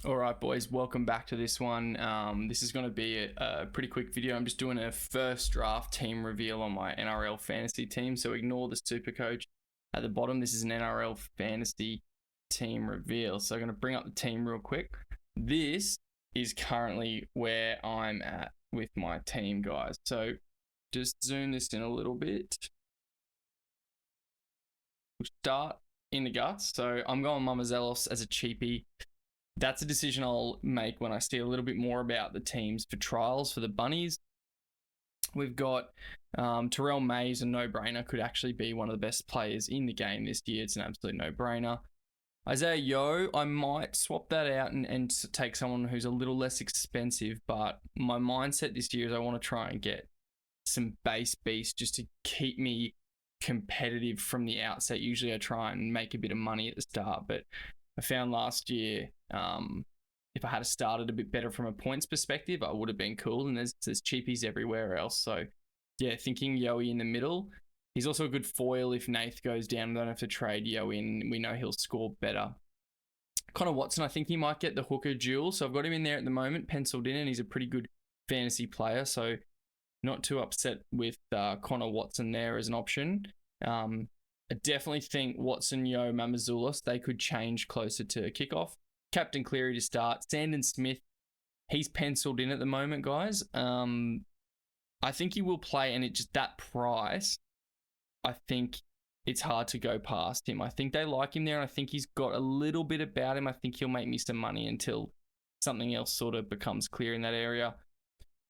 All right, boys, welcome back to this one. This is going to be a pretty quick video. I'm just doing a first draft team reveal on my NRL fantasy team, so ignore the super coach at the bottom. This is an NRL fantasy team reveal. So I'm going to bring up the team real quick. This is currently where I'm at with my team, guys. So just zoom this in a little bit. We'll start in the guts. So I'm going Mamazelos as a cheapie. That's a decision I'll make when I see a little bit more about the teams for trials for the Bunnies. We've got Terrell Mays, a no-brainer, could actually be one of the best players in the game this year. It's an absolute no-brainer. Isaiah Yeo, I might swap that out and take someone who's a little less expensive, but my mindset this year is I want to try and get some base beast just to keep me competitive from the outset. Usually I try and make a bit of money at the start, but I found last year, if I had started a bit better from a points perspective, I would have been cool. And there's cheapies everywhere else. So, yeah, thinking Yowie in the middle. He's also a good foil if Nath goes down. I don't have to trade Yowie in. We know he'll score better. Connor Watson, I think he might get the hooker duel. So I've got him in there at the moment, penciled in, and he's a pretty good fantasy player. So not too upset with Connor Watson there as an option. I definitely think Watson, Yo, Mamazoulos, they could change closer to kickoff. Captain Cleary to start. Sandon Smith, he's penciled in at the moment, guys. I think he will play, and it just that price, I think it's hard to go past him. I think they like him there, and I think he's got a little bit about him. I think he'll make me some money until something else sort of becomes clear in that area.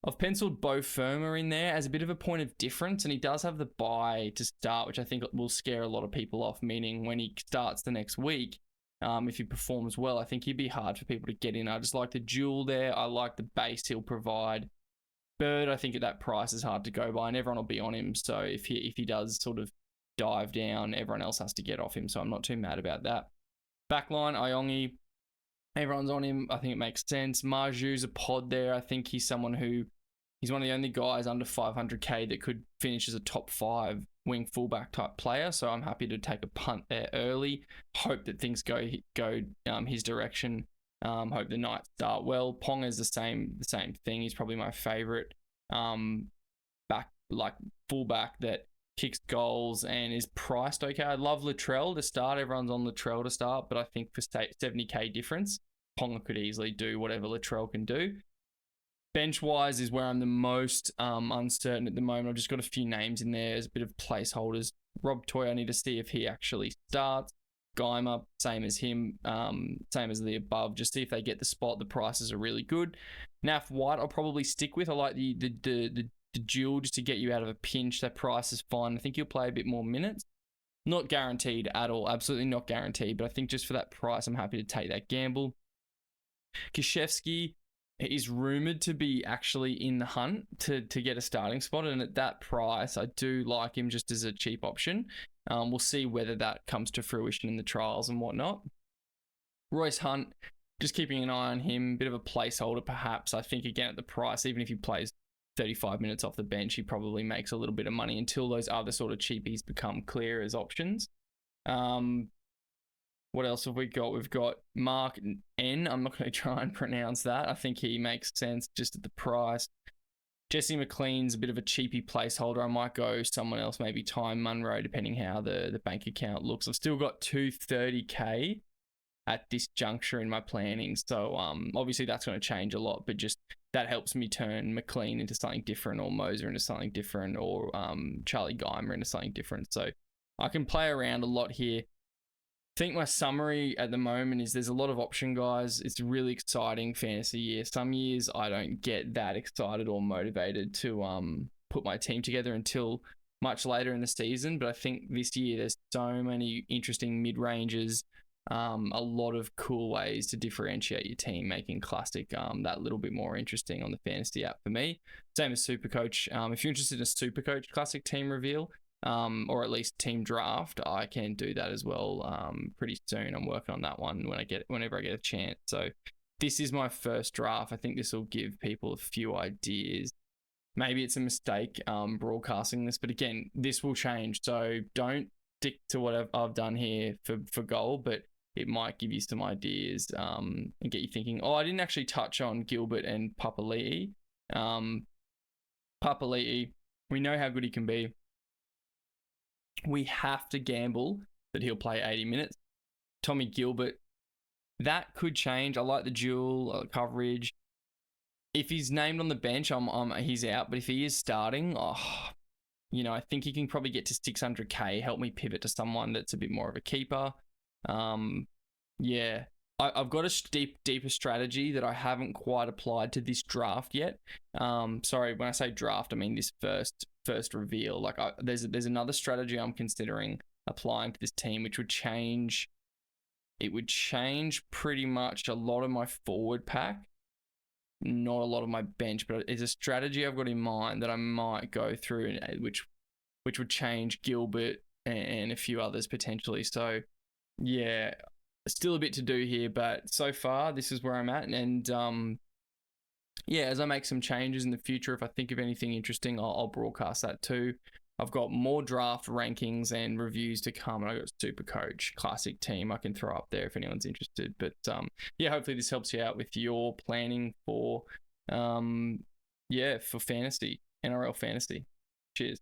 I've penciled Beau Fermor in there as a bit of a point of difference, and he does have the bye to start, which I think will scare a lot of people off, meaning when he starts the next week, if he performs well, I think he'd be hard for people to get in. I just like the duel there. I like the base he'll provide. Bird, I think at that price is hard to go by, and everyone will be on him. So if he does sort of dive down, everyone else has to get off him, so I'm not too mad about that. Backline, Iongi, everyone's on him. I think it makes sense. Marju's a pod there. I think he's someone who, he's one of the only guys under 500k that could finish as a top 5 wing fullback type player. So I'm happy to take a punt there early. Hope that things go his direction. Hope the Knights start well. Ponga's the same thing. He's probably my favorite fullback that kicks goals and is priced okay. I love Latrell to start. Everyone's on Latrell to start, but I think for 70k difference, Ponga could easily do whatever Latrell can do. Bench-wise is where I'm the most uncertain at the moment. I've just got a few names in there as a bit of placeholders. Rob Toy, I need to see if he actually starts. Geimer, same as him, same as the above. Just see if they get the spot. The prices are really good. Naf White, I'll probably stick with. I like the duel just to get you out of a pinch. That price is fine. I think you'll play a bit more minutes. Not guaranteed at all. Absolutely not guaranteed. But I think just for that price, I'm happy to take that gamble. Kashevsky is rumored to be actually in the hunt to get a starting spot. And at that price, I do like him just as a cheap option. We'll see whether that comes to fruition in the trials and whatnot. Royce Hunt, just keeping an eye on him. Bit of a placeholder, perhaps. I think, again, at the price, even if he plays 35 minutes off the bench, he probably makes a little bit of money until those other sort of cheapies become clear as options. What else have we got? We've got Mark N. I'm not going to try and pronounce that. I think he makes sense just at the price. Jesse McLean's a bit of a cheapy placeholder. I might go someone else, maybe Ty Munro, depending how the bank account looks. I've still got 230k at this juncture in my planning. So obviously that's going to change a lot, but just that helps me turn McLean into something different, or Moser into something different, or Charlie Geimer into something different. So I can play around a lot here. I think my summary at the moment is there's a lot of option guys. It's a really exciting fantasy year. Some years I don't get that excited or motivated to put my team together until much later in the season. But I think this year there's so many interesting mid-ranges, a lot of cool ways to differentiate your team, making Classic that little bit more interesting on the fantasy app for me. Same as Supercoach. If you're interested in a Supercoach Classic team reveal, or at least team draft, I can do that as well pretty soon. I'm working on that one whenever I get a chance. So this is my first draft. I think this will give people a few ideas. Maybe it's a mistake broadcasting this, but again, this will change. So don't stick to what I've done here for goal, but it might give you some ideas and get you thinking. Oh, I didn't actually touch on Gilbert and Papali'i. Papali'i, we know how good he can be. We have to gamble that he'll play 80 minutes. Tommy Gilbert, that could change. I like the dual coverage. If he's named on the bench, he's out. But if he is starting, I think he can probably get to 600k. Help me pivot to someone that's a bit more of a keeper. Yeah, I've got a deeper strategy that I haven't quite applied to this draft yet. Sorry, when I say draft, I mean this first reveal. Like, there's another strategy I'm considering applying to this team, which would change. It would change pretty much a lot of my forward pack, not a lot of my bench, but it's a strategy I've got in mind that I might go through, which would change Gilbert and a few others potentially. So yeah, still a bit to do here, but so far this is where I'm at. And yeah, as I make some changes in the future, if I think of anything interesting, I'll broadcast that too. I've got more draft rankings and reviews to come, and I've got Super Coach Classic Team I can throw up there if anyone's interested. But yeah, hopefully this helps you out with your planning for for fantasy, NRL fantasy. Cheers.